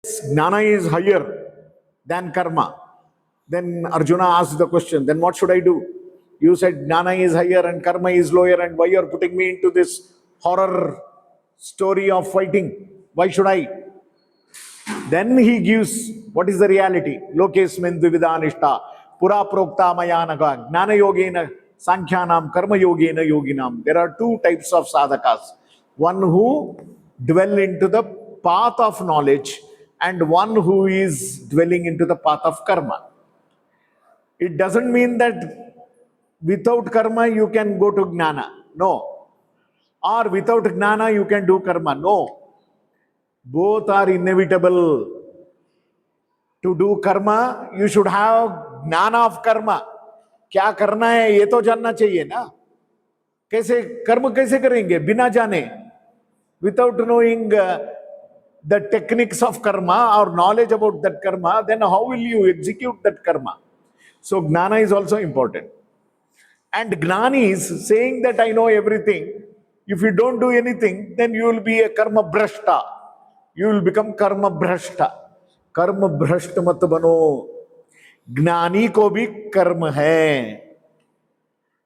Jnana is higher than karma. Then Arjuna asked the question, then what should I do? You said Jnana is higher and karma is lower, and why you're putting me into this horror story of fighting? Why should I? Then he gives what is the reality. Lokesmin dvividanishta pura prokta mayanaga jnana yogena sankhyanam karma yogena yoginam. There are two types of sadhakas. One who dwell into the path of knowledge and one who is dwelling into the path of karma. It doesn't mean that without karma you can go to jnana. No. Or without jnana you can do karma. No. Both are inevitable. To do karma, you should have jnana of karma. क्या करना है ये तो जानना चाहिए ना. कैसे कर्म कैसे करेंगे बिना जाने? Without knowing the techniques of karma or knowledge about that karma, then how will you execute that karma? So jnana is also important. And gnani is saying that I know everything. If you don't do anything, then you will be a karma bhrashta. You will become karma bhrashta. कर्म भ्रष्ट मत बनो, ज्ञानी को भी कर्म है.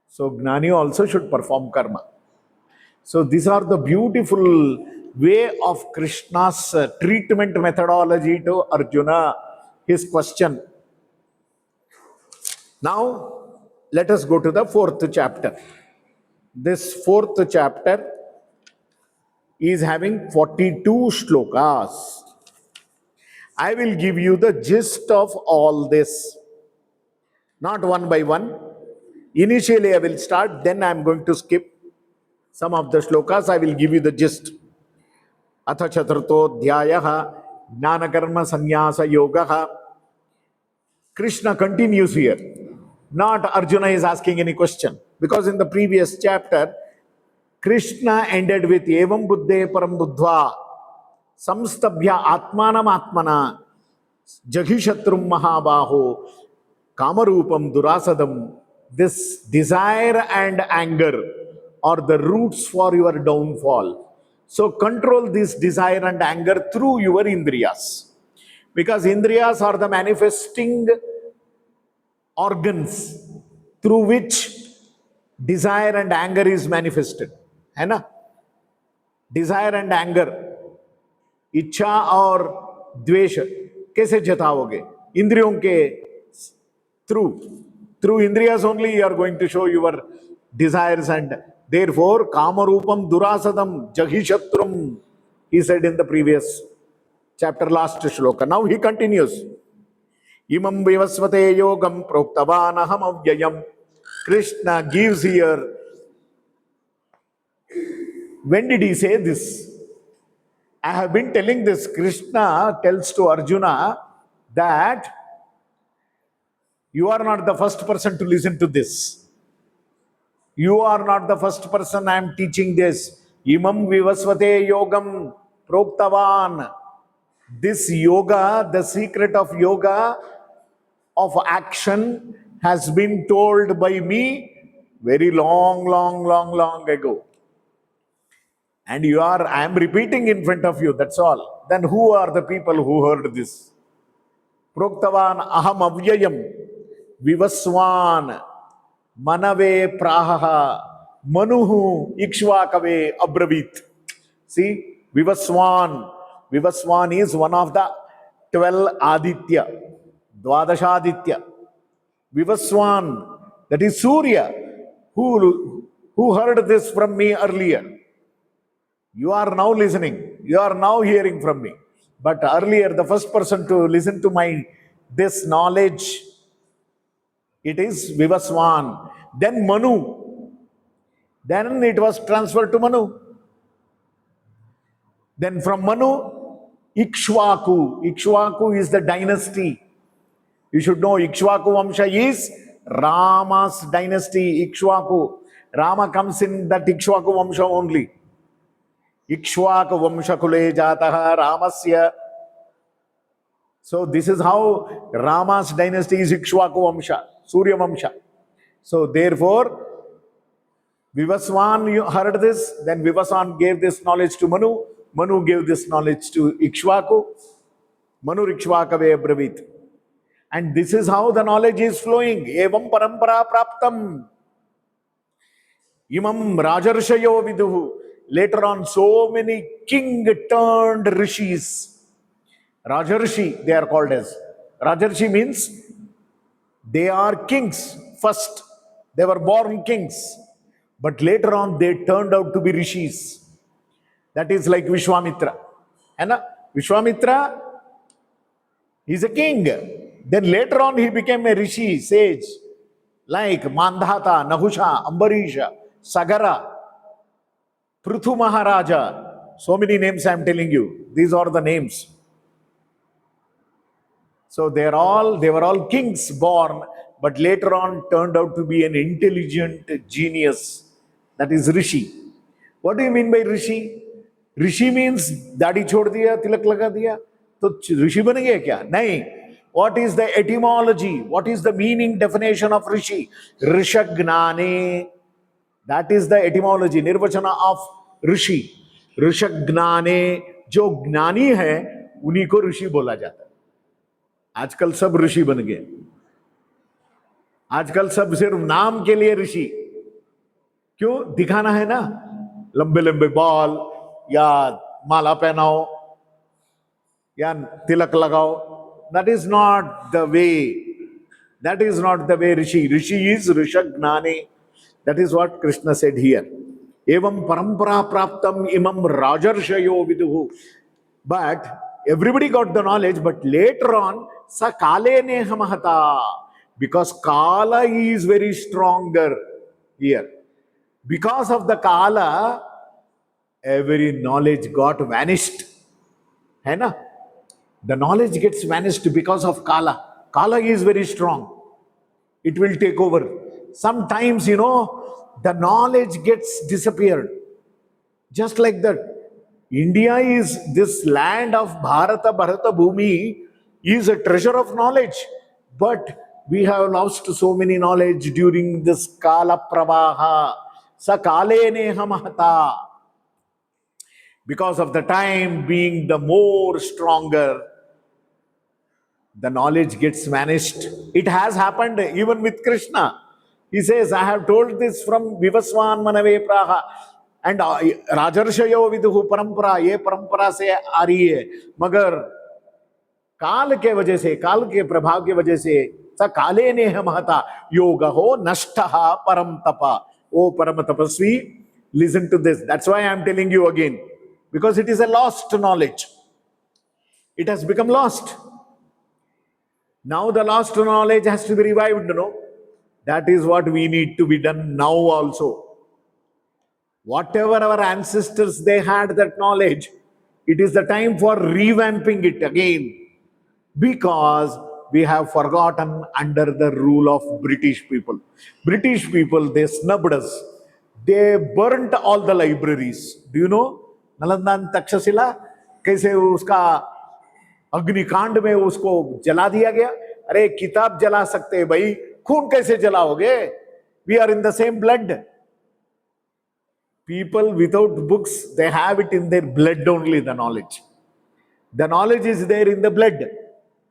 So ज्ञानी also should perform karma. So these are the beautiful way of Krishna's treatment methodology to Arjuna, his question. Now let us go to the fourth chapter. This fourth chapter is having 42 shlokas. I will give you the gist of all this, not one by one. Initially I will start, then I am going to skip some of the shlokas. I will give you the gist. Atha chaturthodhyayaha jnana karma sannyasa yogaha. Krishna continues here. Not Arjuna is asking any question, because in the previous chapter Krishna ended with evam buddhe param buddhva samstabhya atmanam atmana jaghishatrum mahabaho kamarupam durasadam. This desire and anger are the roots for your downfall. So control this desire and anger through your indriyas, because indriyas are the manifesting organs through which desire and anger is manifested, है ना? Desire and anger, इच्छा और द्वेष कैसे जताओगे? इंद्रियों के through indriyas only you are going to show your desires, and therefore kamarupam durasadam jaghishatrum, he said in the previous chapter, last shloka. Now he continues. Imam vivasvate yogam proktavan aham avyayam. Krishna gives here. When did he say this? I have been telling this. Krishna tells to Arjuna that you are not the first person to listen to this. You are not the first person I am teaching this. Imam vivasvate yogam proktavan. This yoga, the secret of yoga, of action, has been told by me very long ago. And I am repeating in front of you, that's all. Then who are the people who heard this? Proktavan aham avyayam vivaswan manave prahaha manuhu ikshvakave abravit. See, vivaswan. Vivaswan is one of the 12 Aditya, Dwadashaditya. Vivaswan, that is Surya, who heard this from me earlier. You are now listening. You are now hearing from me. But earlier, the first person to listen to this knowledge, it is Vivaswan. Then Manu. Then it was transferred to Manu. Then from Manu, Ikshvaku. Ikshvaku is the dynasty. You should know Ikshvaku Vamsha is Rama's dynasty. Ikshvaku. Rama comes in that Ikshvaku Vamsha only. Ikshvaka Vamsha Kule Jataha Ramasya. So this is how Rama's dynasty is Ikshvaku Vamsha, Surya Vamsha. So therefore, Vivaswan heard this, then Vivaswan gave this knowledge to Manu. Manu gave this knowledge to Ikshvaku. Manurikshavakave abravit. And this is how the knowledge is flowing. Evam parampara praptam. Imam Rajarshayo viduhu. Later on, so many king turned rishis. Rajarshi, they are called as. Rajarshi means they are kings first. They were born kings. But later on, they turned out to be rishis. That is like Vishwamitra. And Vishwamitra, he's a king. Then later on, he became a rishi, sage. Like Mandhata, Nahusha, Ambarisha, Sagara, Prithu Maharaja. So many names I am telling you. These are the names. So they were all kings born, but later on turned out to be an intelligent genius. That is Rishi. What do you mean by Rishi? Rishi means दाढ़ी छोड़ दिया, तिलक लगा दिया, तो ऋषि बन गया क्या? नहीं. What is the etymology? What is the meaning definition of Rishi? Rishagnane. That is the etymology, निर्वचना of ऋषि. ऋषज्ञाने, जो ज्ञानी है उन्हीं को ऋषि बोला जाता है. आजकल सब ऋषि बन गए. आजकल सब सिर्फ नाम के लिए ऋषि. क्यों? दिखाना है ना, लंबे लंबे बाल, या माला पहनाओ, या तिलक लगाओ. That is not the way. That is not the way Rishi. Rishi is Rishagnane. That is what Krishna said here. Evam parampara praptam imam rajarshayo viduhu. But everybody got the knowledge, but later on, sa kale nehamahata. Because Kala is very stronger here. Because of the Kala, every knowledge got vanished. है ना? The knowledge gets vanished because of Kala. Kala is very strong. It will take over. Sometimes, the knowledge gets disappeared. Just like that. India is this land of Bharata Bhumi is a treasure of knowledge. But we have lost so many knowledge during this Kala Pravaha. Sa Kale Nehamahata. Because of the time being the more stronger, the knowledge gets vanished. It has happened even with Krishna. He says, I have told this from Vivaswan Manave Praha. And Rajarshayo Viduhu Parampara, ye Parampara se aa rahi hai. Magar काल के वजह से, काल के प्रभाव के वजह से स काले ने महता योग हो नष्ट परम तपा. ओ परम तपस्वी, listen to this. That's why I am telling you again. Because it is a lost knowledge. It has become lost. Now the lost knowledge has to be revived, That is what we need to be done now also. Whatever our ancestors, they had that knowledge, it is the time for revamping it again. Because we have forgotten under the rule of British people. British people, they snubbed us. They burnt all the libraries. Do you know? Nalanda and Takshashila, कैसे उसका अग्निकांड में उसको जला दिया गया. अरे किताब जला सकते हैं भाई, खून कैसे जलाओगे? We are in the same blood. People without books, they have it in their blood only, the knowledge. The knowledge is there in the blood.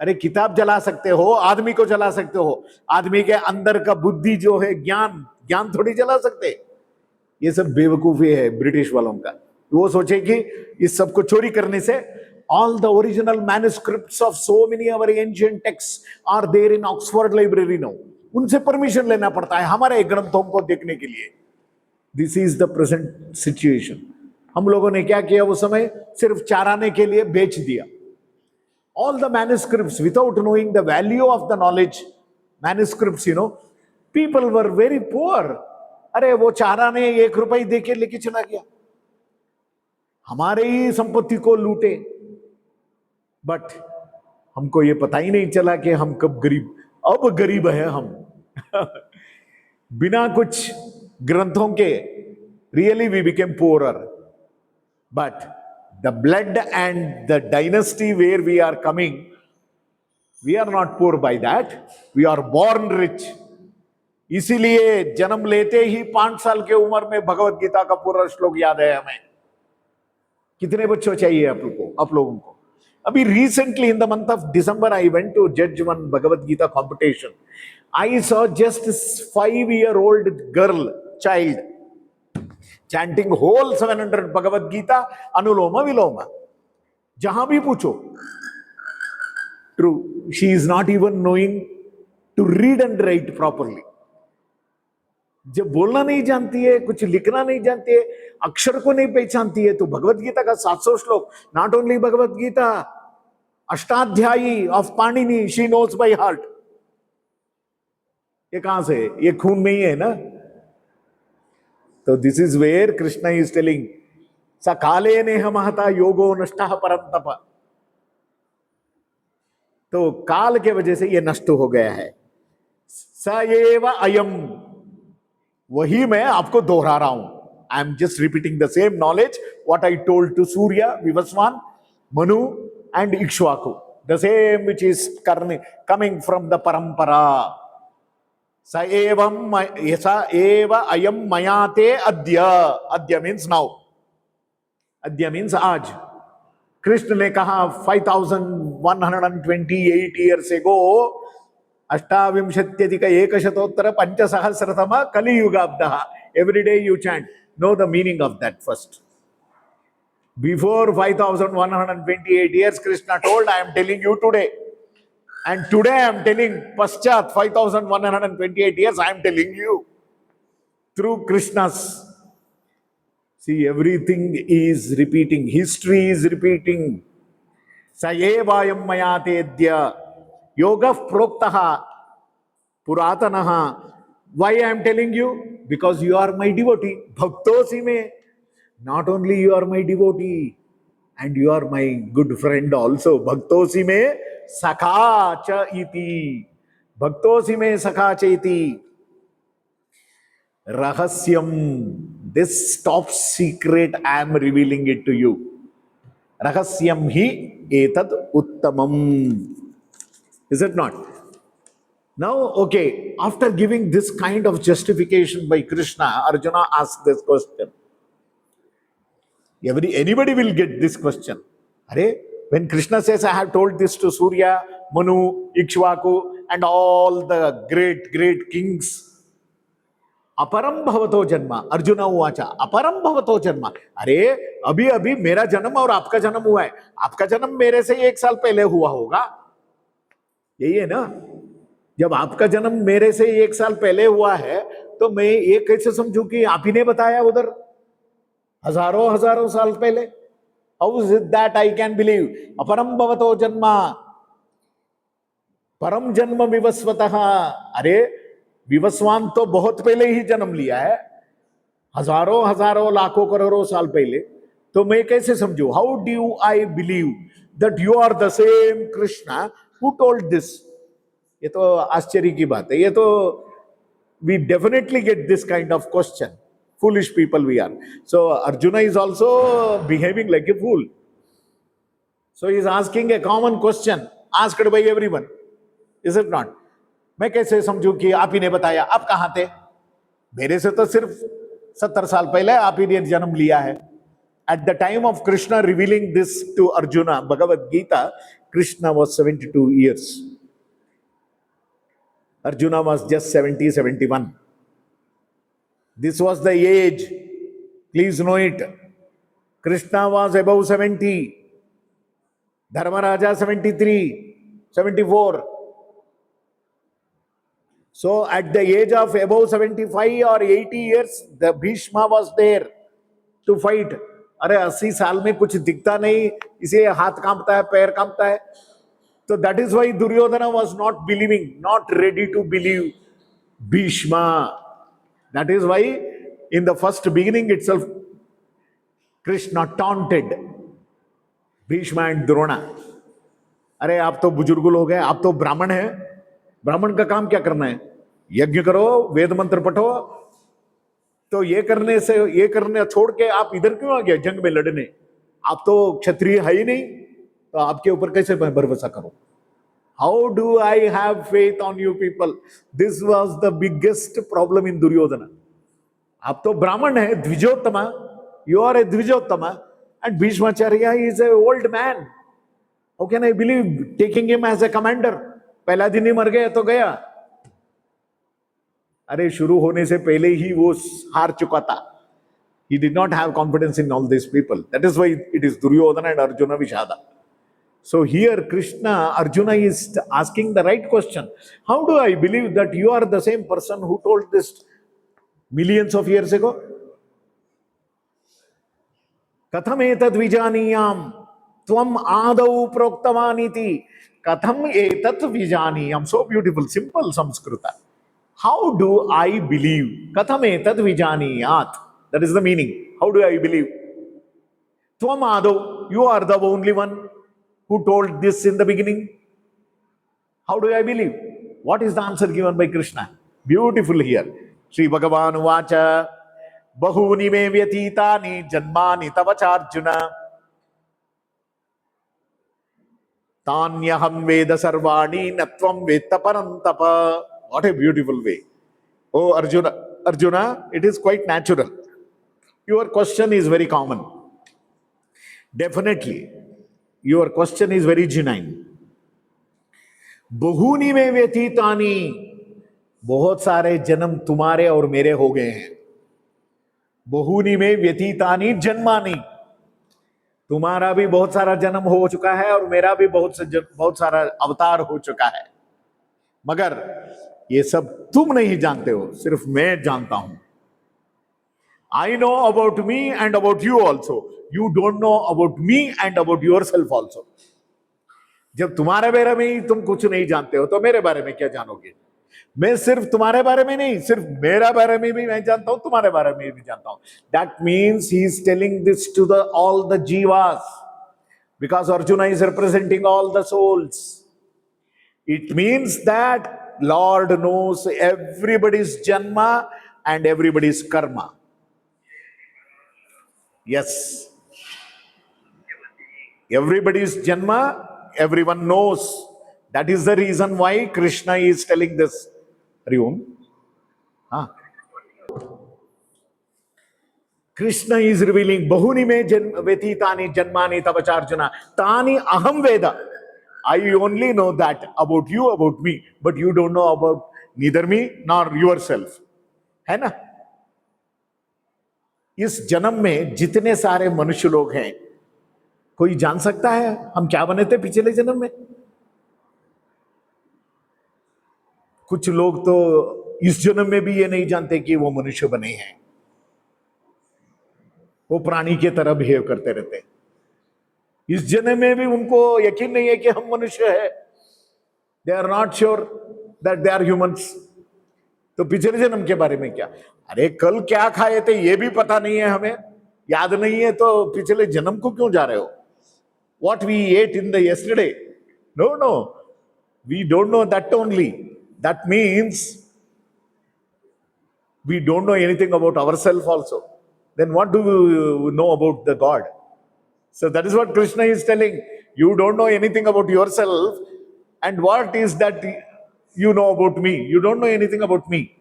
अरे किताब जला सकते हो, आदमी को जला सकते हो, आदमी के अंदर का बुद्धि जो है, ज्ञान थोड़ी जला सकते. ये सब बेवकूफी है ब्रिटिश वालों का. वो सोचे कि इस सब को चोरी करने से, all the original manuscripts of so many of our ancient texts are there in Oxford Library now. उनसे परमिशन लेना पड़ता है हमारे ग्रंथों को देखने के लिए. This is the present situation. हम लोगों ने क्या किया उस समय? सिर्फ चाराने के लिए बेच दिया. All the manuscripts, without knowing the value of the knowledge, manuscripts, people were very poor. अरे वो चाराने 1 रुपए दे के लेके चला गया, हमारे ही संपत्ति को लूटे. बट हमको ये पता ही नहीं चला कि हम कब अब गरीब है हम. बिना कुछ ग्रंथों के, really we became poorer. But the blood and the dynasty where we are coming, we are not poor by that. We are born rich. इसीलिए जन्म लेते ही 5 साल के उम्र में भगवत गीता का पूरा श्लोक याद है हमें. कितने बच्चों चाहिए आप लोगों को? Abhi recently in the month of December, I went to judge one Bhagavad Gita competition. I saw just this 5-year-old girl, child, chanting whole 700 Bhagavad Gita, Anuloma Viloma. Jahan bhi pucho. True, she is not even knowing to read and write properly. जब बोलना नहीं जानती है, कुछ लिखना नहीं जानती है, अक्षर को नहीं पहचानती है, तो भगवत गीता का 700 श्लोक, not only Bhagavad Gita, Ashtadhyayi of Panini she knows by heart. ये कहां से? ये खून में ही है ना. तो this is where Krishna is telling सकाले नेह महता योगो नष्टः परंतप. तो काल के वजह से ये नष्ट हो गया है. स एव अयम, वही मैं आपको दोहरा रहा हूं. I am just repeating the same knowledge what I told to Surya, Vivasvan, Manu and Ikshvaku. The same which is coming from the parampara. स एव अयम मयाते अद्य. अद्य मीन्स नाउ. अद्य मीन्स आज. कृष्ण ने कहा 5128 years ago, अष्टाविंशत्यधिक एकशतोत्तर पंचसहस्रतम कलियुगाब्दः. Every day you chant. Know the meaning of that first. Before 5128 years, Krishna told, I am telling you today. And today I am telling, Paschat 5128 years, I am telling you. Through Krishna's. See, everything is repeating. History is repeating. Sa evayam mayatedya. Yoga proktaha puratanaha. Why I am telling you? Because you are my devotee. Bhaktosi me. Not only you are my devotee, and you are my good friend also. Bhaktosi me sakha cha iti. Bhaktosi me sakha cha iti. Rahasyam. This top secret I am revealing it to you. Rahasyam hi etad uttamam. Is it not? Now, okay, after giving this kind of justification by Krishna, Arjuna asked this question. Anybody will get this question. When Krishna says, I have told this to Surya, Manu, Ikshvaku, and all the great kings. अपरम भवतो जन्म. अर्जुन उवाच अपरम भवतो जन्म. अभी अभी मेरा जन्म और आपका जन्म हुआ है. आपका जन्म मेरे से 1 साल पहले हुआ होगा. यही है ना. जब आपका जन्म मेरे से 1 साल पहले हुआ है, तो मैं ये कैसे समझूं कि आप ही ने बताया उधर हजारों साल पहले. How is it that I can believe? अपरम भवतो जन्म. परम जन्म विवस्वतः. विवस्वान तो बहुत पहले ही जन्म लिया है, हजारों लाखों करोड़ों साल पहले. तो मैं कैसे समझू? How do I believe that you are the same Krishna who told this? ये तो आश्चर्य की बात है. ये तो we definitely get this kind of question. Foolish people we are. So Arjuna is also behaving like a fool. So he is asking a common question asked by everyone. Is it not? मैं कैसे समझूं कि आप ही ने बताया? आप कहां थे? मेरे से तो सिर्फ 70 साल पहले आप ही ने जन्म लिया है. At the time of Krishna revealing this to Arjuna, Bhagavad Gita, Krishna was 72 years. Arjuna was just 70, 71. This was the age. Please know it. Krishna was above 70. Dharmaraja 73, 74. So at the age of above 75 or 80 years, the Bhishma was there to fight. 80 साल में कुछ दिखता नहीं, इसे हाथ कांपता है, पैर कांपता है. So that is why Duryodhana was not believing, not ready to believe Bhishma. That is why in the first beginning itself, Krishna taunted Bhishma and Drona. आप तो बुजुर्ग लोग हैं, आप तो ब्राह्मण हैं. ब्राह्मण का काम क्या करना है? यज्ञ करो, वेद मंत्र पढ़ो. तो ये करने छोड़ के आप इधर क्यों आ गए जंग में लड़ने? आप तो क्षत्रिय है ही नहीं, तो आपके ऊपर कैसे मैं भरोसा करूं? How do I have faith on you people? This was the biggest problem in Duryodhana. आप तो ब्राह्मण है, द्विजोत्तमा. यू आर ए द्विजोत्तमा, and Bhishmacharya is a old man. How can I believe taking him as a commander? पहला दिन ही मर गया तो गया। अरे शुरू होने से पहले ही वो हार चुका था। He did not have confidence in all these people. That is why it is Duryodhana and Arjuna Vishada. So here Krishna, Arjuna is asking the right question. How do I believe that you are the same person who told this millions of years ago? Katham etat vijaniyam tvam adau proktavaniti. Katham etat vijaniyam. So beautiful, simple Samskrita. How do I believe? Katham etat vijaniyat. That is the meaning. How do I believe? Tvam adau, you are the only one who told this in the beginning. How do I believe? What is the answer given by Krishna? Beautiful here. Sri Bhagavan Vacha Bahuni me vyatitani janmani tavacharjuna Tanyaham veda sarvani natvam vetta parantapa. What a beautiful way. Oh Arjuna, it is quite natural. Your question is very common. Definitely, your question is very genuine. बहुनी में व्यतीतानी, बहुत सारे जन्म तुम्हारे और मेरे हो गए हैं। बहुनी में व्यतीतानी जन्मानी, तुम्हारा भी बहुत सारा जन्म हो चुका है और मेरा भी बहुत सारा अवतार हो चुका है, मगर ये सब तुम नहीं जानते हो, सिर्फ मैं जानता हूं। I know about me and about you also. You don't know about me and about yourself also. जब तुम्हारे बारे में ही तुम कुछ नहीं जानते हो तो मेरे बारे में क्या जानोगे? मैं सिर्फ तुम्हारे बारे में नहीं, सिर्फ मेरा बारे में भी मैं जानता हूं, तुम्हारे बारे में भी जानता हूं। That means he is telling this to all the jivas, because Arjuna is representing all the souls. It means that Lord knows everybody's janma and everybody's karma. Yes, everybody's janma, everyone knows. That is the reason why Krishna is telling this. Hari Om. Krishna is revealing Bahuni me vetitani janmani tavacharjuna tani aham veda. I only know that about you, about me, but you don't know about neither me nor yourself. है ना? इस जन्म में जितने सारे मनुष्य लोग हैं, कोई जान सकता है हम क्या बने थे पिछले जन्म में? कुछ लोग तो इस जन्म में भी ये नहीं जानते कि वो मनुष्य बने हैं, वो प्राणी की तरह बिहेव करते रहते हैं। इस जन्म में भी उनको यकीन नहीं है कि हम मनुष्य है। They are not sure that they are humans. तो पिछले जन्म के बारे में क्या? अरे कल क्या खाए थे ये भी पता नहीं है, हमें याद नहीं है, तो पिछले जन्म को क्यों जा रहे हो? What we ate in the yesterday? No, we don't know that only. That means we don't know anything about ourselves also. Then what do we know about the God? So that is what Krishna is telling. You don't know anything about yourself, and what is that you know about me? You don't know anything about me.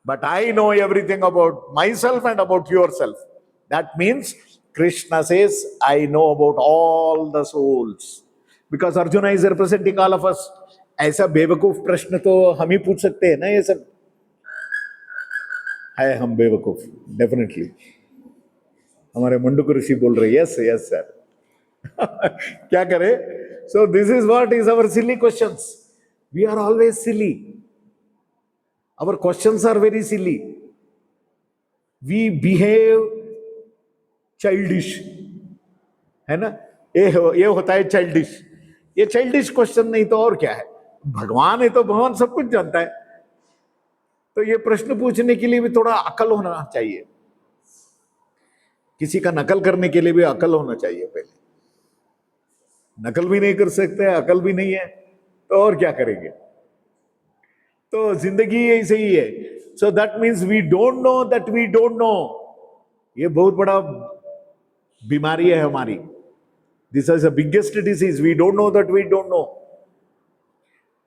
But I know everything about myself and about yourself. That means Krishna says, I know about all the souls. Because Arjuna is representing all of us. ऐसा बेवकूफ प्रश्न तो हम ही पूछ सकते हैं ना, ये सब है हम बेवकूफ, डेफिनेटली। हमारे मंडूक ऋषि बोल रहे यस यस सर। क्या करें? So this is what is our silly questions. We are always silly. Our questions are very silly. We behave childish, है ना? ये होता है चाइल्डिश। ये चाइल्डिश क्वेश्चन नहीं तो और क्या है? भगवान है तो भगवान सब कुछ जानता है। तो ये प्रश्न पूछने के लिए भी थोड़ा अकल होना चाहिए। किसी का नकल करने के लिए भी अकल होना चाहिए। पहले नकल भी नहीं कर सकते, अकल भी नहीं है, तो और क्या करेंगे? तो जिंदगी ऐसे ही है। So that means we don't know that we don't know. ये बहुत बड़ा बीमारी है हमारी। This is the biggest disease. We don't know that we don't know.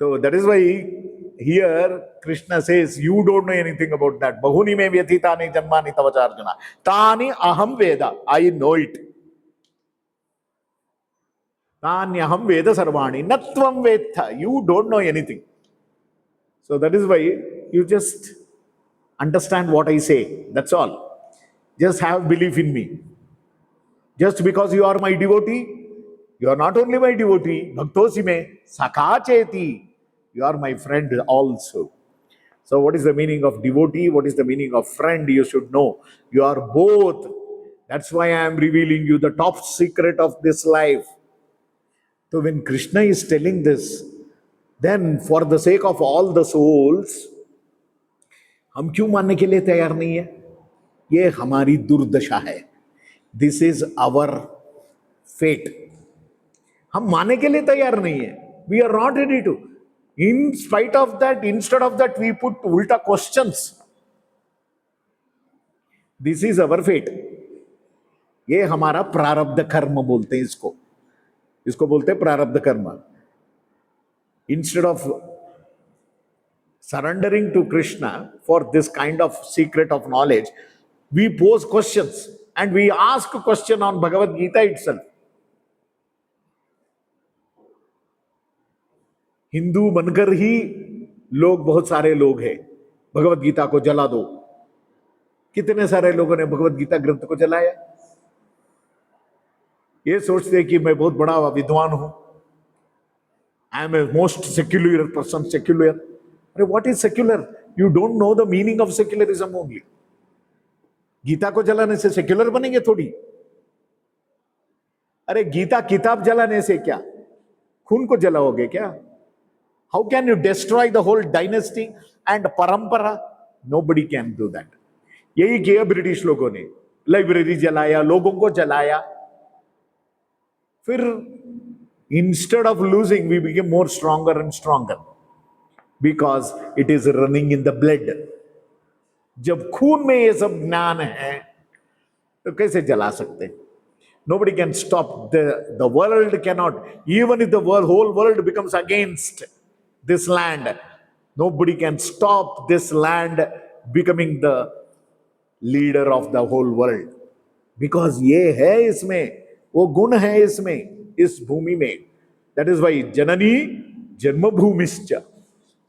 तो that is why here Krishna says, you don't know anything about that. Bahuni me vyatitani janmani tavacharjuna tani aham veda. I know it. Tanyaham Veda Sarvani. Natvam Vetha. You don't know anything. So that is why you just understand what I say. That's all. Just have belief in me. Just because you are my devotee, you are not only my devotee, Bhaktosi me, Sakacheti. You are my friend also. So, what is the meaning of devotee? What is the meaning of friend? You should know. You are both. That's why I am revealing you the top secret of this life. So, when Krishna is telling this, then for the sake of all the souls, हम क्यों मानने के लिए तैयार नहीं है? ये हमारी दुर्दशा है. This is our fate. हम मानने के लिए तैयार नहीं है. We are not ready to. In spite of that, instead of that, we put ulta questions. This is our fate. ये हमारा प्रारब्ध कर्म बोलते हैं इसको. इसको बोलते हैं प्रारब्ध कर्म. Instead of surrendering to Krishna for this kind of secret of knowledge, we pose questions and we ask a question on Bhagavad Gita itself. Hindu बनकर ही लोग, बहुत सारे लोग हैं, भगवत गीता को जला दो. कितने सारे लोगों ने भगवत गीता ग्रंथ को जलाया. ये सोचते हैं कि मैं बहुत बड़ा विद्वान हूं. I am a most secular person. Secular, अरे what is secular? You don't know the meaning of secularism only. Gita को जलाने से सेक्युलर बनेंगे थोड़ी. अरे गीता किताब जलाने से क्या, खून को जलाओगे क्या? How can you destroy the whole dynasty and parampara? Nobody can do that. यही किया ब्रिटिश लोगों ने. लाइब्रेरी जलाया, लोगों को जलाया. फिर instead of losing, we became more stronger and stronger because it is running in the blood. जब खून में ये सब ज्ञान है तो कैसे जला सकते? Nobody can stop. The world cannot. Even if the whole world becomes against this land, nobody can stop this land becoming the leader of the whole world. Because ये है इसमें, वो गुण है इसमें, इस भूमि में. That is why Janani जन्मभूमिश्च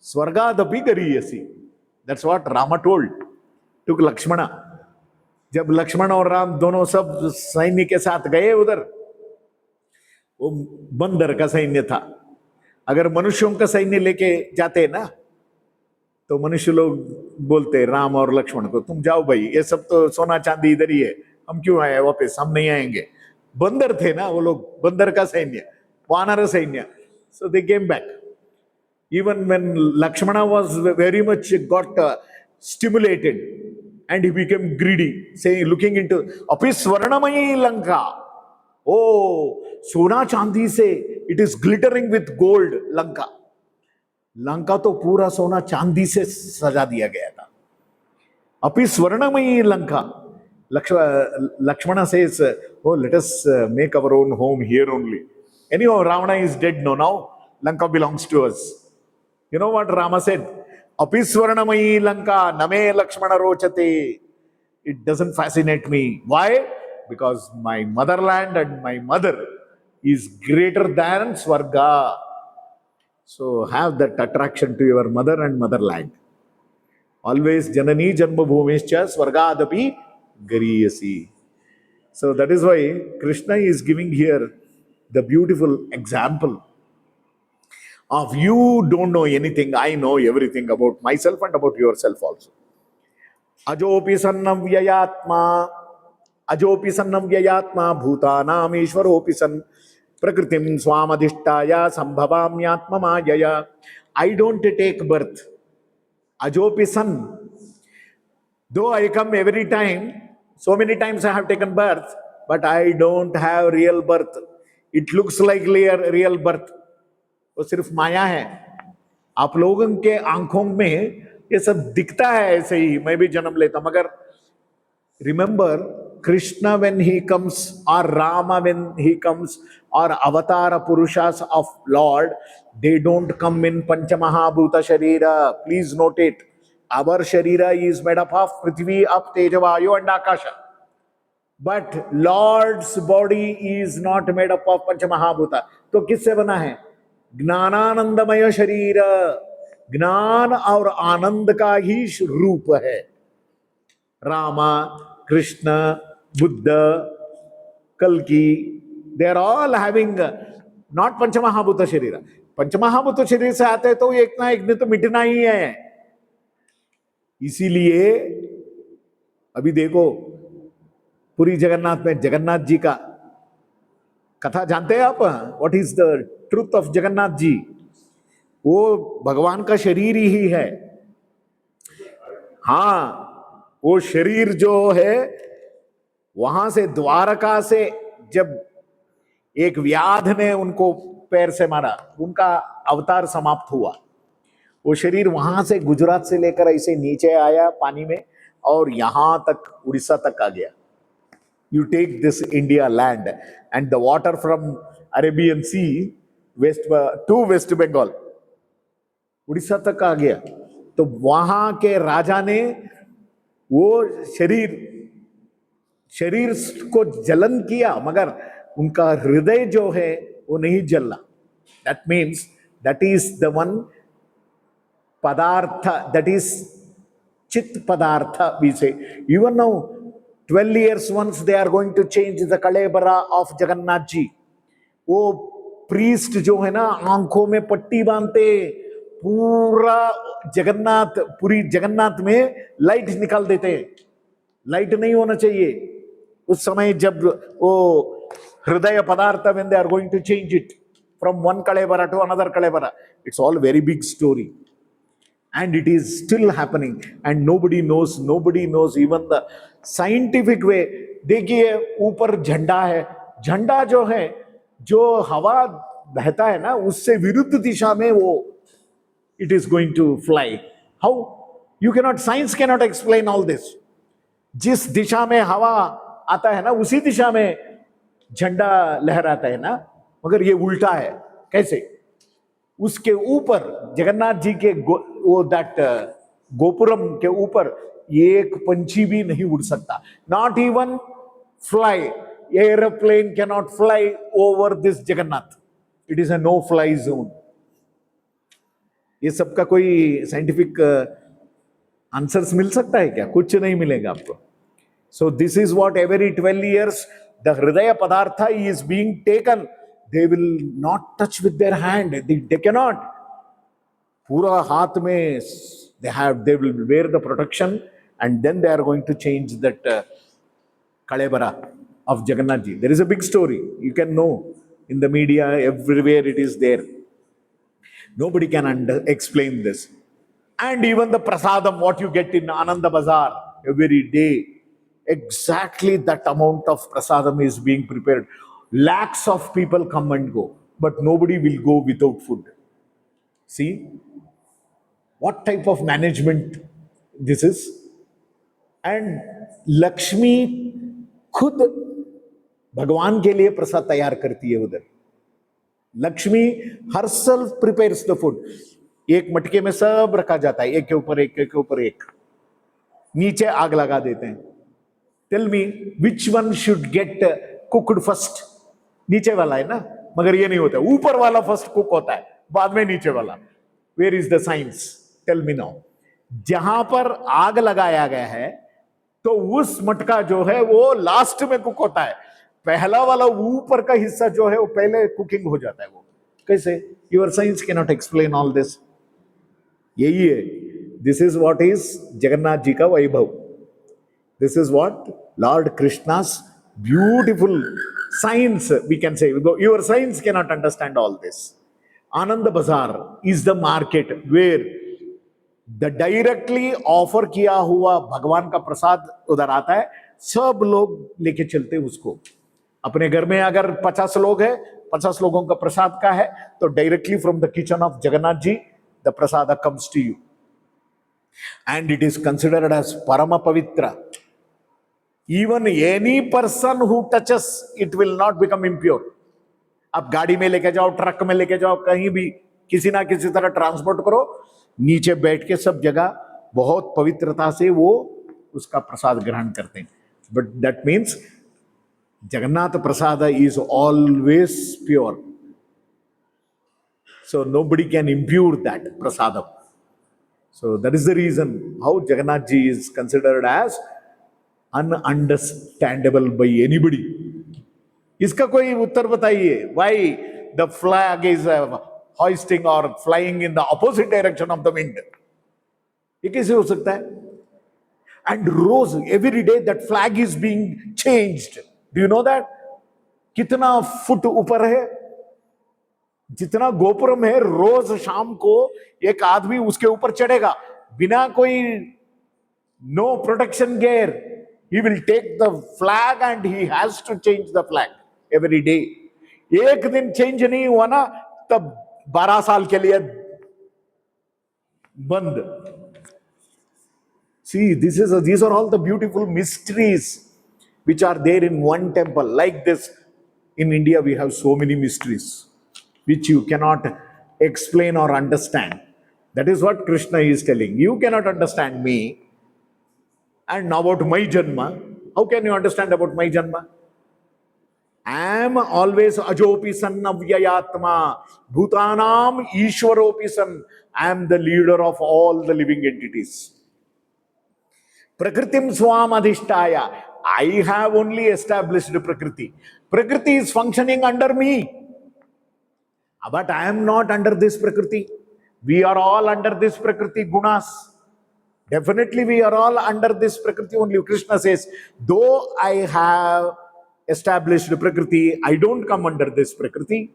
स्वर्गादपि गरीयसी. That's what Rama told to Lakshmana. जब लक्ष्मण और राम दोनों सब सैन्य के साथ गए उधर, वो बंदर का सैन्य था. अगर मनुष्यों का सैन्य लेके जाते ना तो मनुष्य लोग बोलते राम और लक्ष्मण को, तुम जाओ भाई, ये सब तो सोना चांदी इधर ही है, हम क्यों आए वापस, हम नहीं आएंगे. बंदर थे ना वो लोग, बंदर का सैन्य, वानर सैन्य. So they came back. Even when Lakshmana was very much got stimulated and he became greedy, saying, looking into अपि स्वर्णमयी लंका. Oh, सोना चांदी से, it is glittering with gold. Lanka तो पूरा सोना चांदी से सजा दिया गया था. अपि स्वर्णमयी Lanka. Lakshmana says, oh, let us make our own home here only. Anyhow, Ravana is dead now. Lanka belongs to us. You know what Rama said? Api swarnamayi Lanka name Lakshmana rochate. It doesn't fascinate me. Why? Because my motherland and my mother is greater than Swarga. So have that attraction to your mother and motherland. Always janani janma bhumischa swargadapi gariyasi. So that is why Krishna is giving here the beautiful example of you don't know anything, I know everything about myself and about yourself also. Ajopi sannam vyayatma bhutanam ishvaropi san prakritim swamadhishtaya sambhavamyatma mayaya. I don't take birth. Ajopi san. Though I come every time, so many times I have taken birth, but I don't have real birth. It looks like real birth. वो सिर्फ माया है. आप लोगों के आंखों में ये सब दिखता है ऐसे ही, मैं भी जन्म लेता, मगर remember Krishna when he comes, or Rama when he comes, or Avatara Purushas of Lord, they don't come in Panchamahabhuta Sharira. Please note it. Our Sharira is made up of Prithvi, Up, Teja, Vayu and Akasha. But lord's body is not made up of पंचमहाभूता। तो किससे बना है? ज्ञानानंदमय शरीर, ज्ञान और आनंद का ही रूप है। रामा, कृष्ण, बुद्ध, कल्कि, they are all having not पंचमहाभूत शरीर। पंचमहाभूत शरीर से आते तो एक ना एक दिन तो मिटना ही है। इसीलिए अभी देखो पुरी जगन्नाथ में जगन्नाथ जी का कथा जानते हैं आप? What is the truth of Jagannath ji? वो भगवान का शरीर ही है। हाँ, वो शरीर जो है वहां से द्वारका से जब एक व्याध ने उनको पैर से मारा, उनका अवतार समाप्त हुआ। वो शरीर वहां से गुजरात से लेकर ऐसे नीचे आया पानी में और यहां तक उड़ीसा तक आ गया। You take this India land and the water from Arabian Sea to West Bengal, Orissa तक आ गया। तो वहां के राजा ने वो शरीर को जलन किया, मगर उनका हृदय जो है वो नहीं जला। That means that is the one पदार्थ, दैट इज चित पदार्थ we say. Even now 12 years once they are going to change the kalebara of Jagannath ji. वो प्रीस्ट जो है ना आंखों में पट्टी बांधते, पूरा जगन्नाथ, पूरी जगन्नाथ में लाइट निकाल देते। लाइट नहीं होना चाहिए उस समय जब वो हृदय पदार्थ when they are going to change it from one kalebara to another kalebara. It's all very big story and it is still happening and nobody knows even the scientific way. देखिए ऊपर झंडा है, झंडा जो है, जो हवा बहता है ना उससे विरुद्ध दिशा में वो it is going to fly. How? You cannot, science cannot explain all this. जिस दिशा में हवा आता है ना उसी दिशा में झंडा लहराता है ना, मगर ये उल्टा है। कैसे? उसके ऊपर जगन्नाथ जी के वो दैट गोपुरम के ऊपर एक पंछी भी नहीं उड़ सकता। Not even fly, airplane can not fly over this Jagannath. It is a no fly zone. ये सबका कोई साइंटिफिक आंसर्स मिल सकता है क्या? कुछ नहीं मिलेगा आपको। सो this is what every 12 years the हृदय पदार्थ is being taken. They will not touch with their hand. They cannot. पूरा हाथ में they will wear the protection and then they are going to change that kalebara of Jagannath ji. There is a big story. You can know in the media, everywhere it is there. Nobody can explain this. And even the prasadam, what you get in Ananda Bazaar every day, exactly that amount of prasadam is being prepared. Lakhs of people come and go, but nobody will go without food. See what type of management this is. And Lakshmi खुद भगवान के लिए प्रसाद तैयार करती है उधर। Lakshmi herself prepares the food. एक मटके में सब रखा जाता है, एक के ऊपर एक, एक के ऊपर एक, नीचे आग लगा देते हैं। Tell me which one should get cooked first? नीचे वाला है ना, मगर ये नहीं होता, ऊपर वाला फर्स्ट कुक होता है, बाद में नीचे वाला। Where is the science? Tell me now. जहां पर आग लगाया गया है तो उस मटका जो है वो लास्ट में कुक होता है, पहला वाला ऊपर का हिस्सा जो है वो पहले कुकिंग हो जाता है। वो कैसे? Your science can not explain all this. यही है, this is what is Jagannath ji का वैभव। This is what lord Krishna's beautiful science, we can say. Your science cannot understand all this. Anand Bazaar is the market where the directly offer किया हुआ भगवान का प्रसाद उधर आता है, सब लोग लेके चलते उसको अपने घर में। अगर 50 लोग हैं, 50 लोगों का प्रसाद का है तो directly from the kitchen of Jagannath ji the prasad comes to you and it is considered as parama pavitra. Even any person who touches it will not become impure. आप गाड़ी में लेके जाओ, ट्रक में लेके जाओ, कहीं भी किसी ना किसी तरह ट्रांसपोर्ट करो, नीचे बैठ के सब जगह बहुत पवित्रता से वो उसका प्रसाद ग्रहण करते हैं। But that means Jagannath Prasada is always pure. So nobody can impure that prasadam. So that is the reason how Jagannath ji is considered as ununderstandable by anybody. इसका कोई उत्तर बताइए. Why the flag is hoisting or flying in the opposite direction of the wind? ये कैसे हो सकता है? And rose, every day that flag is being changed. Do you know that? कितना foot ऊपर है? जितना गोपुरम है, रोज शाम को एक आदमी उसके ऊपर चढ़ेगा बिना कोई no protection gear. He will take the flag and he has to change the flag every day. एक दिन चेंज नहीं हुआ ना, तब 12 साल के लिए बंद. See, these are all the beautiful mysteries which are there in one temple. Like this, in India we have so many mysteries which you cannot explain or understand. That is what Krishna is telling. You cannot understand me. And now about my janma. How can you understand about my janma? I am always ajopi san avyayatma bhutanam ishwaropi san. I am the leader of all the living entities. Prakritim swam adhishtaya. I have only established Prakriti. Prakriti is functioning under me. But I am not under this Prakriti. We are all under this Prakriti gunas. Definitely we are all under this Prakriti only. Krishna says, though I have established Prakriti, I don't come under this Prakriti.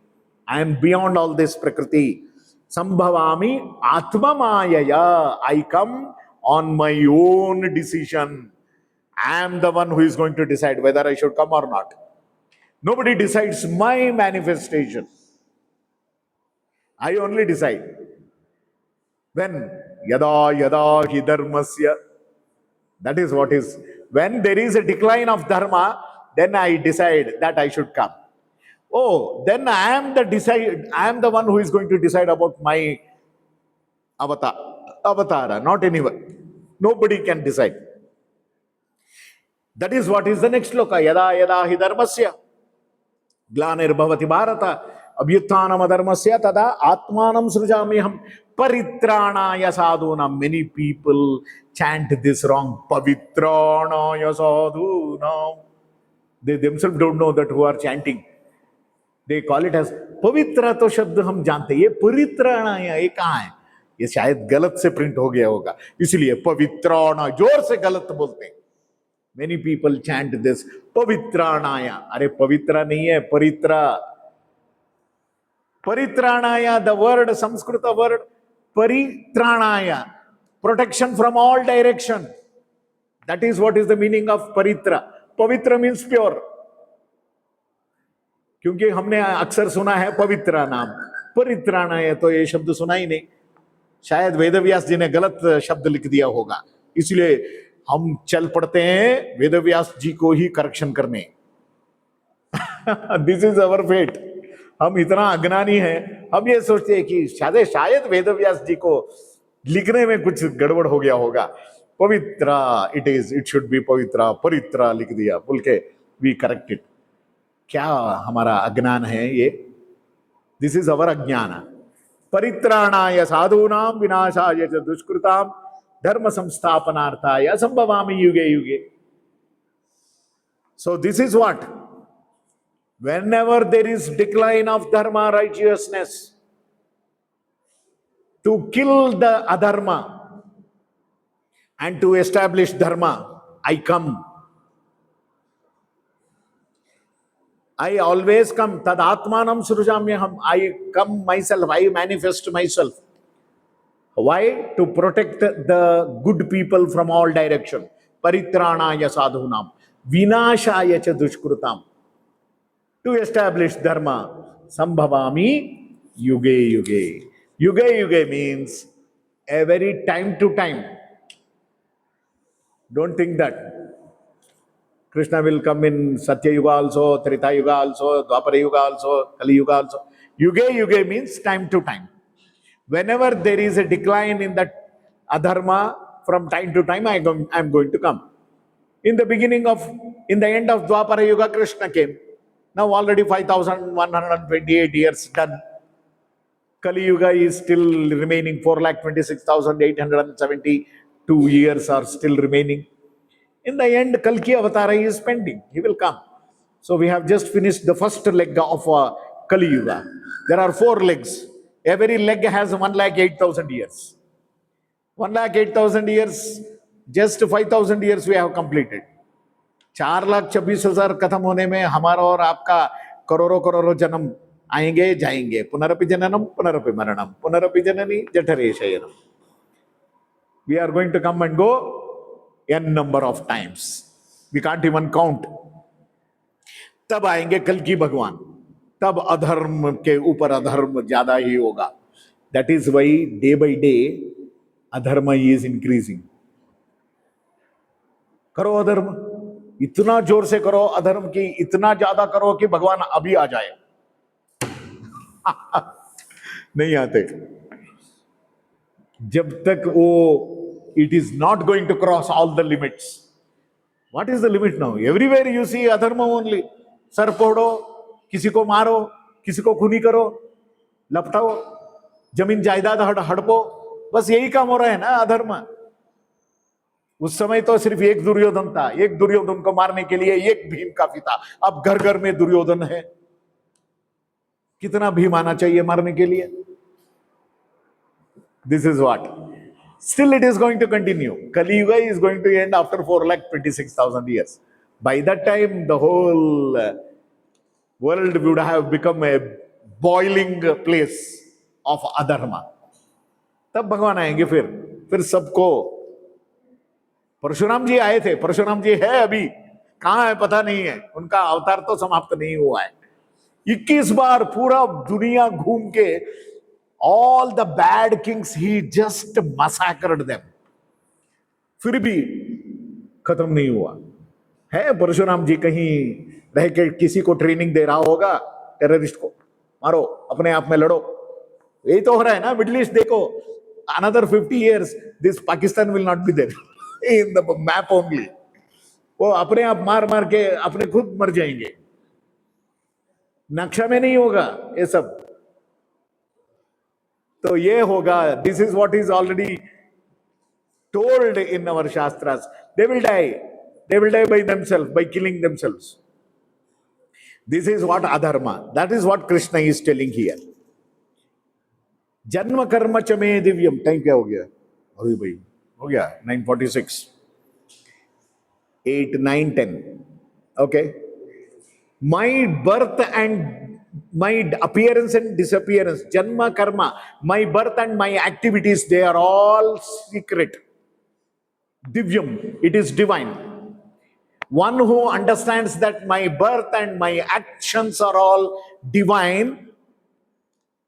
I am beyond all this Prakriti. Sambhavami Atma Mayaya. I come on my own decision. I am the one who is going to decide whether I should come or not. Nobody decides my manifestation. I only decide. When yada yada hi dharmasya, that is what is. When there is a decline of dharma, then I decide that I should come. Oh, then I am the one who is going to decide about my avatara, not anyone. Nobody can decide. That is what is the next sloka. Yada yada hi dharmasya glanirbhavati bharata abhyuttanam adharmasya tada atmanam srujamiham paritranaya sadhunam. Many people chant this wrong. Pavitranaya sadhunam. They themselves don't know that who are chanting. They call it as pavitra. तो शब्द हम जानते, ये परित्राणाय ये कहाँ है? ये शायद गलत से प्रिंट हो गया होगा, इसलिए पवित्राणा जोर से गलत बोलते हैं. Many people chant this pavitranaya. अरे पवित्र नहीं है, परित्रा. Paritranaya, the word, Sanskrit word, paritranaya, protection from all direction. That is what is the meaning of paritra. Pavitra means pure. क्योंकि हमने अक्सर सुना है पवित्र नाम, परित्राणाय तो ये शब्द सुना ही नहीं. शायद वेदव्यास जी ने गलत शब्द लिख दिया होगा, इसलिए हम चल पड़ते हैं वेदव्यास जी को ही करेक्शन करने. This is our fate. हम इतना अज्ञानी हैं, हम ये सोचते हैं कि शायद वेदव्यास जी को लिखने में कुछ गड़बड़ हो गया होगा. पवित्रा इट शुड बी पवित्रा, परित्रा लिख दिया बोल के वी करेक्ट इट. क्या हमारा अज्ञान है ये? दिस इज अवर अज्ञान. परित्राणाय साधूनां विनाशाय च दुष्कृतां धर्म संस्थापनार्थाय संभवामि युगे युगे. So this is what? Whenever there is decline of dharma, righteousness, to kill the adharma and to establish dharma, I come. I always come. Tad atmanam srujamyaham. I come myself. I manifest myself. Why? To protect the good people from all direction. Paritranaya sadhunam. Vinashaya cha dushkrutam. To establish dharma. Sambhavami yuge yuge. Yuge yuge means every time to time. Don't think that Krishna will come in Satya Yuga also, Treta Yuga also, Dwapara Yuga also, Kali Yuga also. Yuge yuge means time to time. Whenever there is a decline in that adharma, from time to time I am going to come. In the beginning of, in the end of Dwapara Yuga, Krishna came. Now already 5,128 years done. Kali Yuga is still remaining. 4,26,872 years are still remaining. In the end, Kalki Avatara is pending. He will come. So we have just finished the first leg of Kali Yuga. There are 4 legs. Every leg has 1,08,000 years. 1,08,000 years, just 5,000 years we have completed. 4,26,000 खत्म होने में हमारा और आपका करोड़ों करोड़ों जन्म आएंगे जाएंगे. पुनरपि जननम पुनरपि मरणम पुनरपि जननी जठरे शयनम. We are going to come and go n number of times. We can't even count. तब आएंगे कल की भगवान. तब अधर्म के ऊपर अधर्म ज्यादा ही होगा. That is why day by day अधर्म is increasing. करो अधर्म, इतना जोर से करो अधर्म की, इतना ज्यादा करो कि भगवान अभी आ जाए. नहीं आते जब तक वो, it is not going to cross all the limits. What is the limit now? Everywhere you see अधर्म only. सर फोड़ो, किसी को मारो, किसी को खूनी करो, लपटाओ, जमीन जायदाद हड़पो, बस यही काम हो रहा है ना अधर्म. उस समय तो सिर्फ एक दुर्योधन था. एक दुर्योधन को मारने के लिए एक भीम काफी था. अब घर घर में दुर्योधन है. कितना भीम आना चाहिए मारने के लिए? This is what. Still it is going to continue. Kali Yuga is going to end after 4,26,000 years. By that time, the whole world would have become a boiling place of adharma. तब भगवान आएंगे फिर सबको. परशुराम जी आए थे. परशुराम जी है अभी, कहां है पता नहीं है. उनका अवतार तो समाप्त नहीं हुआ है. 21 बार पूरा दुनिया घूम के all the bad kings he just massacred them. फिर भी खत्म नहीं हुआ है. परशुराम जी कहीं रह के किसी को ट्रेनिंग दे रहा होगा, टेररिस्ट को मारो, अपने आप में लड़ो. यही तो हो रहा है ना मिडिल ईस्ट. देखो, another 50 years this Pakistan will not be there in the map only. वो अपने आप मार मार के अपने खुद मर जाएंगे. नक्शा में नहीं होगा ये सब. तो ये होगा. This is what is already told in our shastras. They will die. They will die by themselves, by killing themselves. This is what adharma. That is what Krishna is telling here. जन्म कर्म च मे दिव्यम. टाइम क्या हो गया? अरे भाई हो गया 9:46. 8, 9, 10. Okay. My birth and my appearance and disappearance, janma karma, my birth and my activities, they are all secret. Divyam, it is divine. One who understands that my birth and my actions are all divine,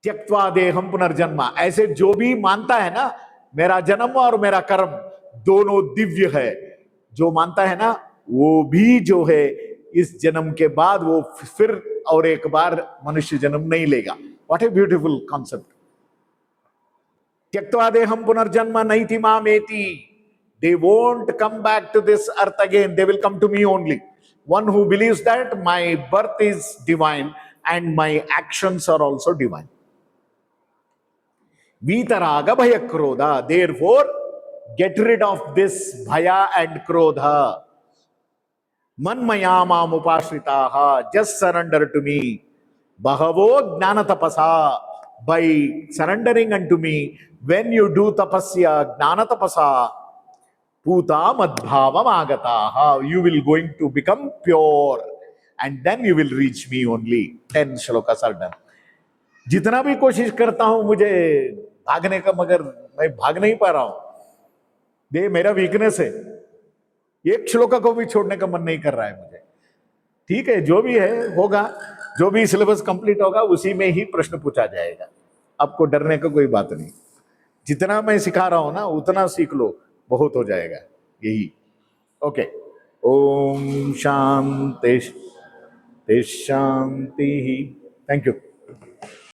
त्यक्त्वा देहम पुनर्जन्मा, ऐसे जो भी मानता है ना मेरा जन्म और मेरा कर्म दोनों दिव्य है, जो मानता है ना वो भी जो है इस जन्म के बाद वो फिर और एक बार मनुष्य जन्म नहीं लेगा. What a beautiful concept. त्यक्त्वा देहम पुनर्जन्मा नैति मामेति. They won't come back to this earth again. They will come to me only. One who believes that my birth is divine and my actions are also divine. Vitaraga bhaya krodha. Therefore, get rid of this bhaya and krodha. Manmaya mam upashritaha. Just surrender to me. Bahavo jnana tapasa. By surrendering unto me, when you do tapasya, jnana tapasa, Puta madbhavam agataha, you will going to become pure and then you will reach me only. 10 shlokas are done. जितना भी कोशिश करता हूं मुझे भागने का, मगर मैं भाग नहीं पा रहा हूं. ये मेरा वीकनेस है. एक श्लोका को भी छोड़ने का मन नहीं कर रहा है मुझे. ठीक है, जो भी है होगा. जो भी सिलेबस कंप्लीट होगा उसी में ही प्रश्न पूछा जाएगा. आपको डरने का कोई बात नहीं. जितना मैं सिखा रहा हूं ना उतना सीख लो, बहुत हो जाएगा. यही. ओके. ओम शांति शांति. Thank you.